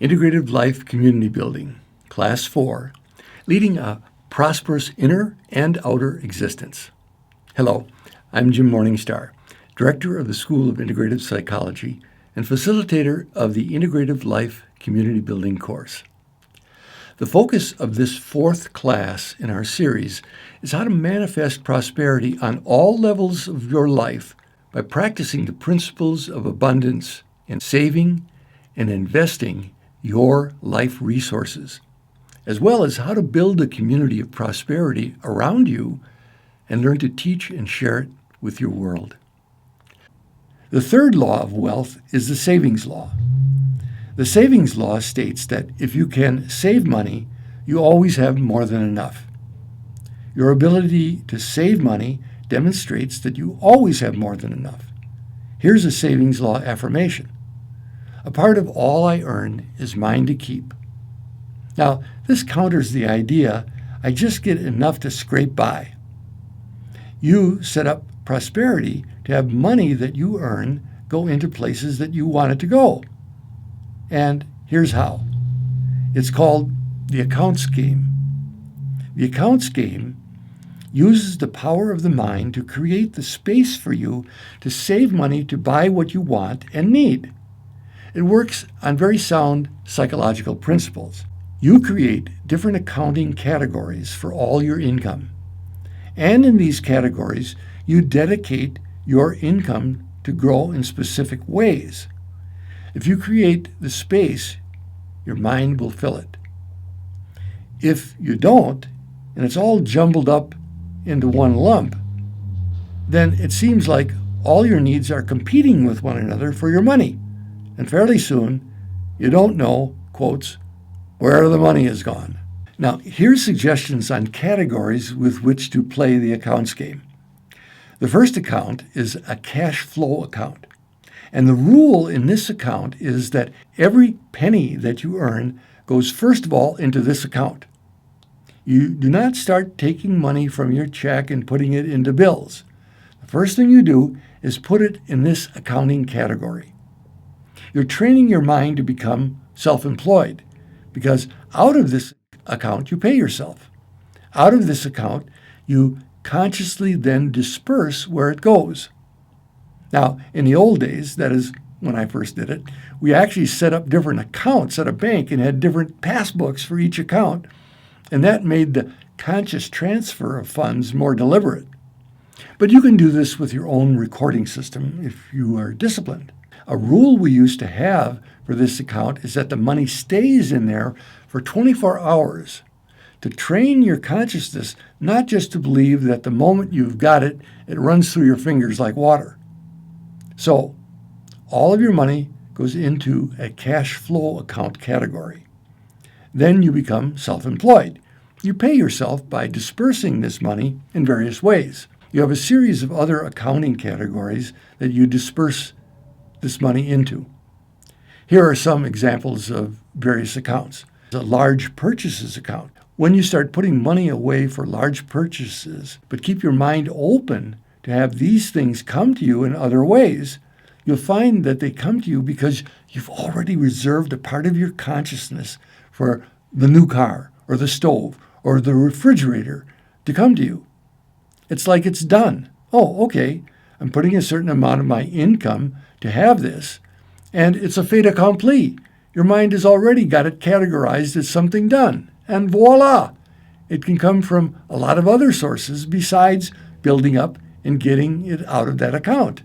Integrative Life Community Building, Class 4, Leading a Prosperous Inner and Outer Existence. Hello, I'm Jim Morningstar, Director of the School of Integrative Psychology and facilitator of the Integrative Life Community Building course. The focus of this fourth class in our series is how to manifest prosperity on all levels of your life by practicing the principles of abundance in saving and investing your life resources, as well as how to build a community of prosperity around you and learn to teach and share it with your world. The third law of wealth is the savings law. The savings law states that if you can save money, you always have more than enough. Your ability to save money demonstrates that you always have more than enough. Here's a savings law affirmation. A part of all I earn is mine to keep. Now, this counters the idea I just get enough to scrape by. You set up prosperity to have money that you earn go into places that you want it to go. And here's how. It's called the accounts game. The accounts game uses the power of the mind to create the space for you to save money to buy what you want and need. It works on very sound psychological principles. You create different accounting categories for all your income. And in these categories, you dedicate your income to grow in specific ways. If you create the space, your mind will fill it. If you don't, and it's all jumbled up into one lump, then it seems like all your needs are competing with one another for your money. And fairly soon, you don't know, quotes, where the money has gone. Now, here's suggestions on categories with which to play the accounts game. The first account is a cash flow account. And the rule in this account is that every penny that you earn goes first of all into this account. You do not start taking money from your check and putting it into bills. The first thing you do is put it in this accounting category. You're training your mind to become self-employed because out of this account, you pay yourself. Out of this account, you consciously then disperse where it goes. Now, in the old days, that is when I first did it, we actually set up different accounts at a bank and had different passbooks for each account, and that made the conscious transfer of funds more deliberate. But you can do this with your own recording system if you are disciplined. A rule we used to have for this account is that the money stays in there for 24 hours to train your consciousness not just to believe that the moment you've got it, it runs through your fingers like water. So all of your money goes into a cash flow account category. Then you become self-employed. You pay yourself by dispersing this money in various ways. You have a series of other accounting categories that you disperse this money into. Here are some examples of various accounts. A large purchases account. When you start putting money away for large purchases, but keep your mind open to have these things come to you in other ways, you'll find that they come to you because you've already reserved a part of your consciousness for the new car or the stove or the refrigerator to come to you. It's like it's done. Oh, okay, I'm putting a certain amount of my income to have this, and it's a fait accompli. Your mind has already got it categorized as something done, and voila! It can come from a lot of other sources besides building up and getting it out of that account.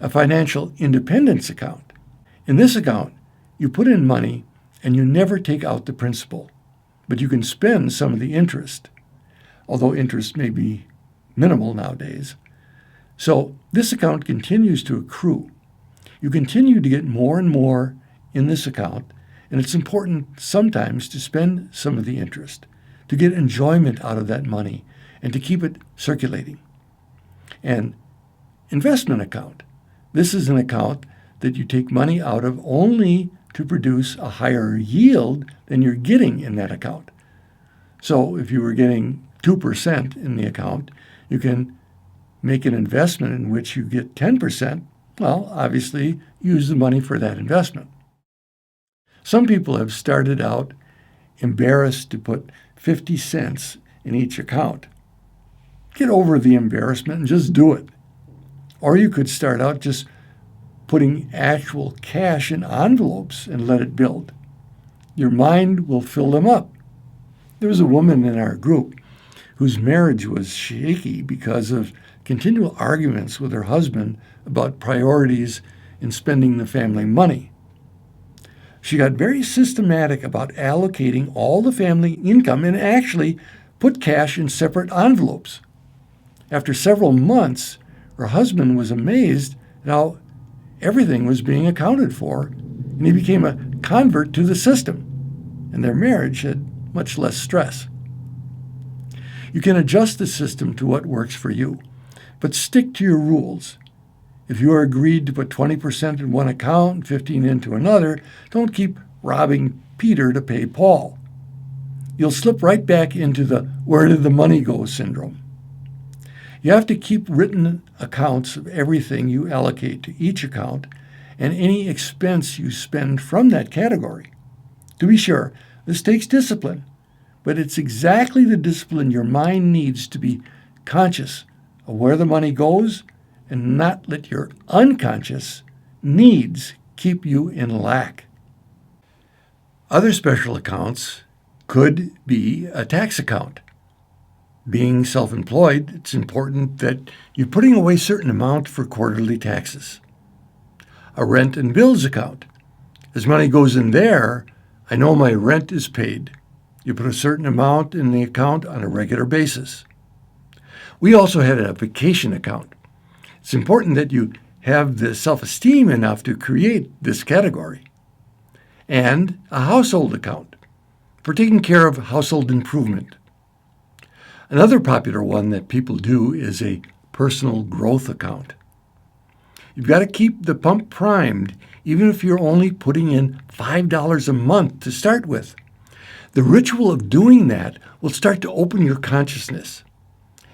A financial independence account. In this account, you put in money and you never take out the principal, but you can spend some of the interest, although interest may be minimal nowadays. So this account continues to accrue. You continue to get more and more in this account, and it's important sometimes to spend some of the interest, to get enjoyment out of that money, and to keep it circulating. And investment account. This is an account that you take money out of only to produce a higher yield than you're getting in that account. So if you were getting 2% in the account, you can make an investment in which you get 10%, well, obviously use the money for that investment. Some people have started out embarrassed to put 50 cents in each account. Get over the embarrassment and just do it. Or you could start out just putting actual cash in envelopes and let it build. Your mind will fill them up. There was a woman in our group whose marriage was shaky because of continual arguments with her husband about priorities in spending the family money. She got very systematic about allocating all the family income and actually put cash in separate envelopes. After several months, her husband was amazed at how everything was being accounted for, and he became a convert to the system, and their marriage had much less stress. You can adjust the system to what works for you, but stick to your rules. If you are agreed to put 20% in one account and 15% into another, don't keep robbing Peter to pay Paul. You'll slip right back into the where did the money go syndrome. You have to keep written accounts of everything you allocate to each account and any expense you spend from that category. To be sure, this takes discipline, but it's exactly the discipline your mind needs to be conscious of where the money goes and not let your unconscious needs keep you in lack. Other special accounts could be a tax account. Being self-employed, it's important that you're putting away a certain amount for quarterly taxes. A rent and bills account. As money goes in there, I know my rent is paid. You put a certain amount in the account on a regular basis. We also had a vacation account. It's important that you have the self-esteem enough to create this category. And a household account for taking care of household improvement. Another popular one that people do is a personal growth account. You've got to keep the pump primed, even if you're only putting in $5 a month to start with. The ritual of doing that will start to open your consciousness.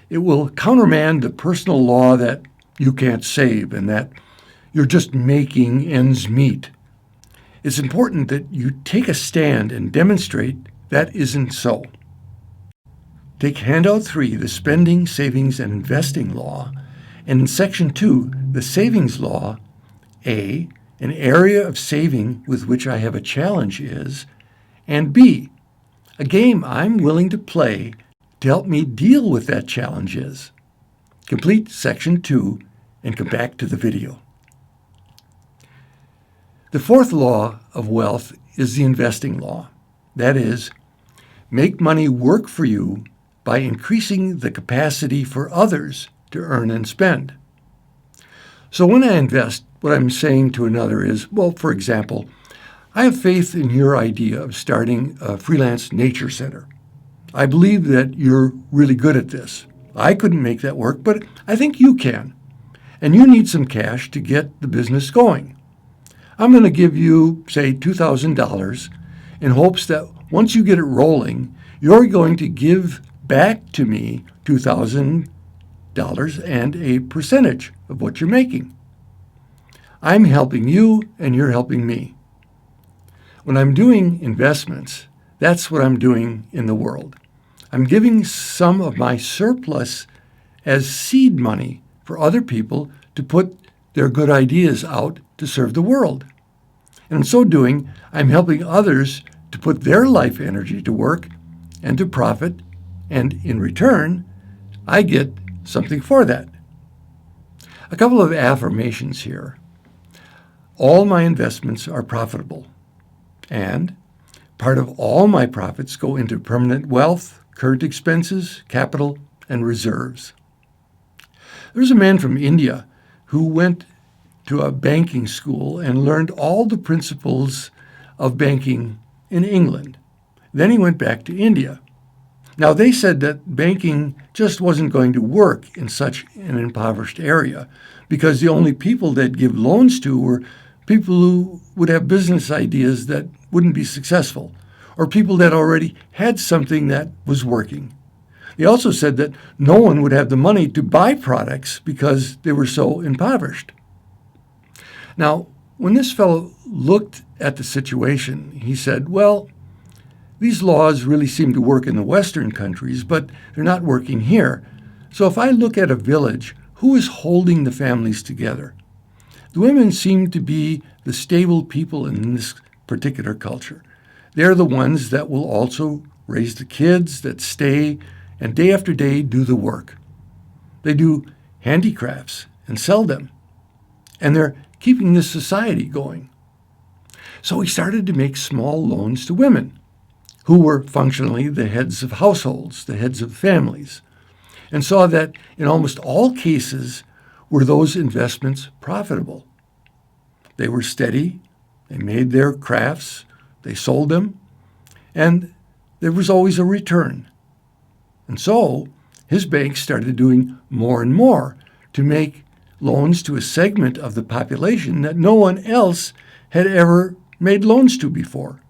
It will countermand the personal law that you can't save and that you're just making ends meet. It's important that you take a stand and demonstrate that isn't so. Take Handout 3, the Spending, Savings, and Investing Law, and in Section 2, the Savings Law, A, an area of saving with which I have a challenge is, and B, a game I'm willing to play to help me deal with that challenge is. Complete Section 2 and come back to the video. The fourth law of wealth is the investing law. That is, make money work for you by increasing the capacity for others to earn and spend. So when I invest, what I'm saying to another is, well, for example, I have faith in your idea of starting a freelance nature center. I believe that you're really good at this. I couldn't make that work, but I think you can. And you need some cash to get the business going. I'm going to give you, say, $2,000 in hopes that once you get it rolling, you're going to give back to me $2,000 and a percentage of what you're making. I'm helping you and you're helping me. When I'm doing investments, that's what I'm doing in the world. I'm giving some of my surplus as seed money for other people to put their good ideas out to serve the world. And in so doing, I'm helping others to put their life energy to work and to profit, and in return, I get something for that. A couple of affirmations here. All my investments are profitable, and part of all my profits go into permanent wealth, current expenses, capital, and reserves. There's a man from India who went to a banking school and learned all the principles of banking in England. Then he went back to India. Now, they said that banking just wasn't going to work in such an impoverished area because the only people they'd give loans to were people who would have business ideas that wouldn't be successful, or people that already had something that was working. They also said that no one would have the money to buy products because they were so impoverished. Now, when this fellow looked at the situation. He said, well, these laws really seem to work in the Western countries, but they're not working here. So if I look at a village, who is holding the families together? The women seem to be the stable people in this particular culture. They're the ones that will also raise the kids, that stay, and day after day do the work. They do handicrafts and sell them. And they're keeping this society going. So he started to make small loans to women, who were functionally the heads of households, the heads of families, and saw that in almost all cases were those investments profitable. They were steady, they made their crafts, they sold them, and there was always a return. And so his bank started doing more and more to make loans to a segment of the population that no one else had ever made loans to before.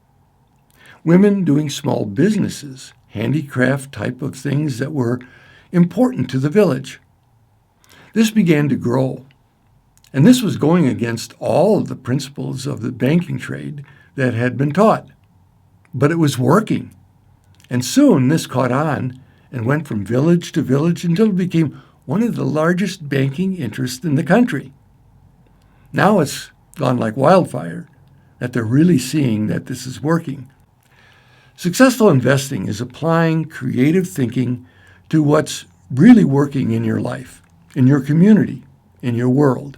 Women doing small businesses, handicraft type of things that were important to the village. This began to grow, and this was going against all of the principles of the banking trade that had been taught. But it was working, and soon this caught on and went from village to village until it became one of the largest banking interests in the country. Now it's gone like wildfire, that they're really seeing that this is working. Successful investing is applying creative thinking to what's really working in your life, in your community, in your world.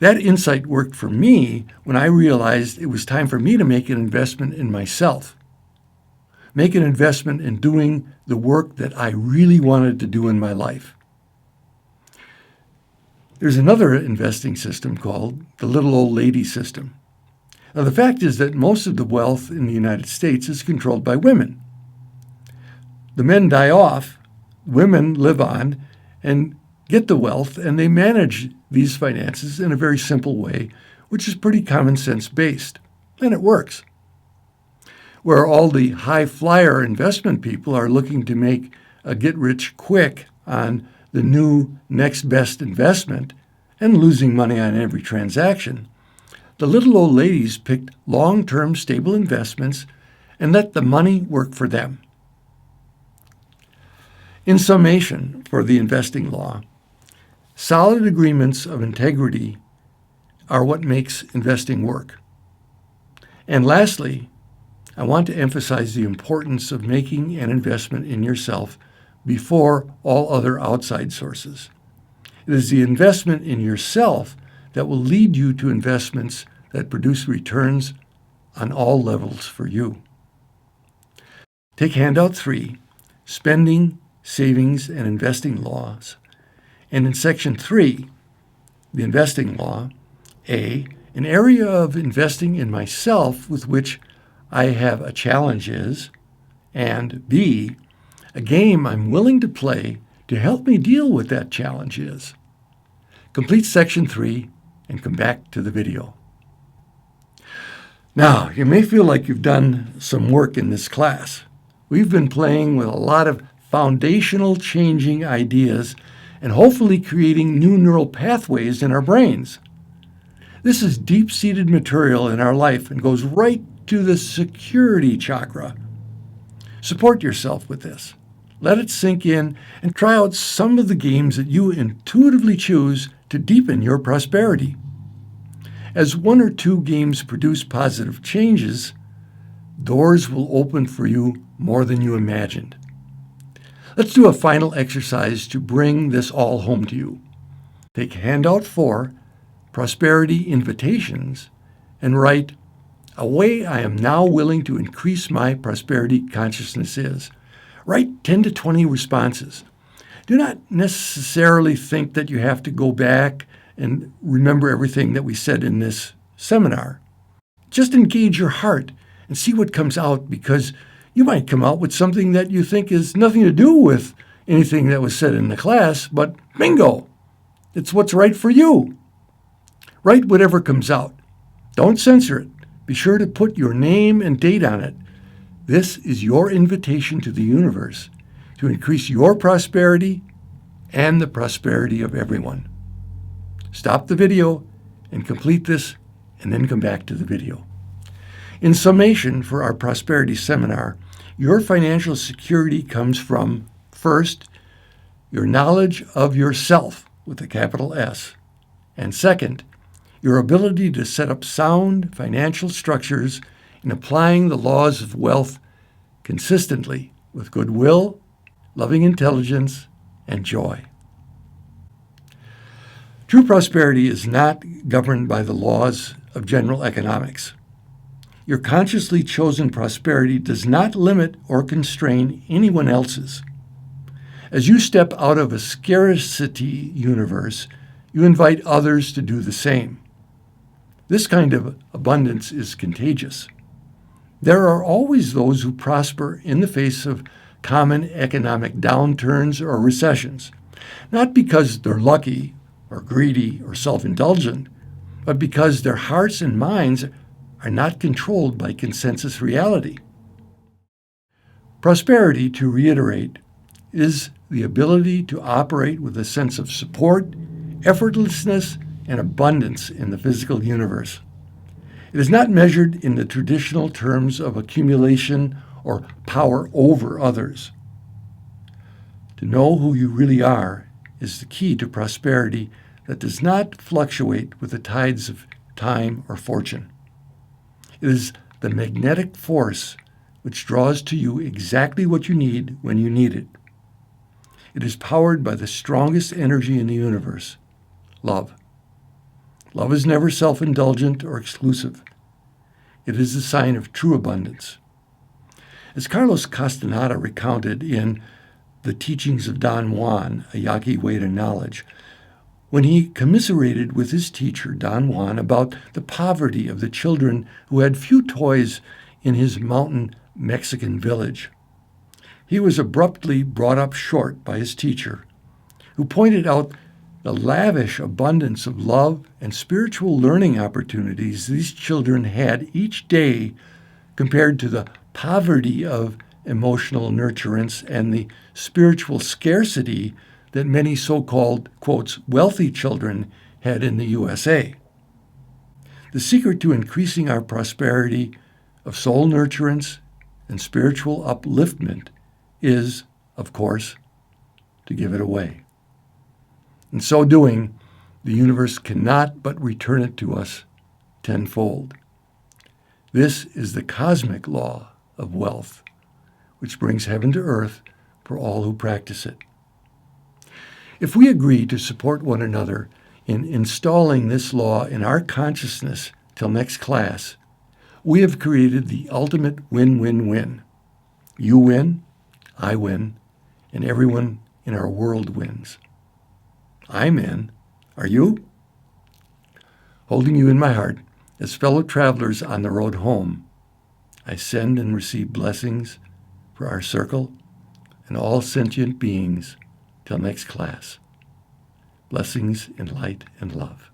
That insight worked for me when I realized it was time for me to make an investment in myself. Make an investment in doing the work that I really wanted to do in my life. There's another investing system called the little old lady system. Now, the fact is that most of the wealth in the United States is controlled by women. The men die off, women live on and get the wealth, and they manage these finances in a very simple way, which is pretty common sense based, and it works. Where all the high flyer investment people are looking to make a get rich quick on the new next best investment and losing money on every transaction, the little old ladies picked long-term stable investments and let the money work for them. In summation, for the investing law, solid agreements of integrity are what makes investing work. And lastly, I want to emphasize the importance of making an investment in yourself before all other outside sources. It is the investment in yourself that will lead you to investments that produce returns on all levels for you. Take handout 3, Spending, Savings, and Investing Laws. And in section 3, the investing law, A, an area of investing in myself with which I have a challenge is, and B, a game I'm willing to play to help me deal with that challenge is. Complete section 3 and come back to the video. Now, you may feel like you've done some work in this class. We've been playing with a lot of foundational changing ideas and hopefully creating new neural pathways in our brains. This is deep-seated material in our life and goes right to the security chakra. Support yourself with this. Let it sink in and try out some of the games that you intuitively choose to deepen your prosperity. As one or two games produce positive changes, doors will open for you more than you imagined. Let's do a final exercise to bring this all home to you. Take handout 4, Prosperity Invitations, and write, "A way I am now willing to increase my prosperity consciousness is." Write 10 to 20 responses. Do not necessarily think that you have to go back and remember everything that we said in this seminar. Just engage your heart and see what comes out, because you might come out with something that you think has nothing to do with anything that was said in the class, but bingo, it's what's right for you. Write whatever comes out. Don't censor it. Be sure to put your name and date on it. This is your invitation to the universe to increase your prosperity and the prosperity of everyone. Stop the video and complete this and then come back to the video. In summation for our prosperity seminar, your financial security comes from, first, your knowledge of yourself with a capital S, and second, your ability to set up sound financial structures in applying the laws of wealth consistently with goodwill, loving intelligence, and joy. True prosperity is not governed by the laws of general economics. Your consciously chosen prosperity does not limit or constrain anyone else's. As you step out of a scarcity universe, you invite others to do the same. This kind of abundance is contagious. There are always those who prosper in the face of common economic downturns or recessions, not because they're lucky or greedy or self-indulgent, but because their hearts and minds are not controlled by consensus reality. Prosperity, to reiterate, is the ability to operate with a sense of support, effortlessness, and abundance in the physical universe. It is not measured in the traditional terms of accumulation or power over others. To know who you really are is the key to prosperity that does not fluctuate with the tides of time or fortune. It is the magnetic force which draws to you exactly what you need when you need it. It is powered by the strongest energy in the universe, love. Love is never self-indulgent or exclusive. It is a sign of true abundance. As Carlos Castaneda recounted in The Teachings of Don Juan, a Yaqui Way to Knowledge, when he commiserated with his teacher, Don Juan, about the poverty of the children who had few toys in his mountain Mexican village. He was abruptly brought up short by his teacher, who pointed out the lavish abundance of love and spiritual learning opportunities these children had each day compared to the poverty of emotional nurturance and the spiritual scarcity that many so-called, quotes, wealthy children had in the USA. The secret to increasing our prosperity of soul nurturance and spiritual upliftment is, of course, to give it away. In so doing, the universe cannot but return it to us tenfold. This is the cosmic law of wealth, which brings heaven to earth for all who practice it. If we agree to support one another in installing this law in our consciousness till next class, we have created the ultimate win-win-win. You win, I win, and everyone in our world wins. I'm in. Are you? Holding you in my heart as fellow travelers on the road home, I send and receive blessings for our circle and all sentient beings till next class. Blessings in light and love.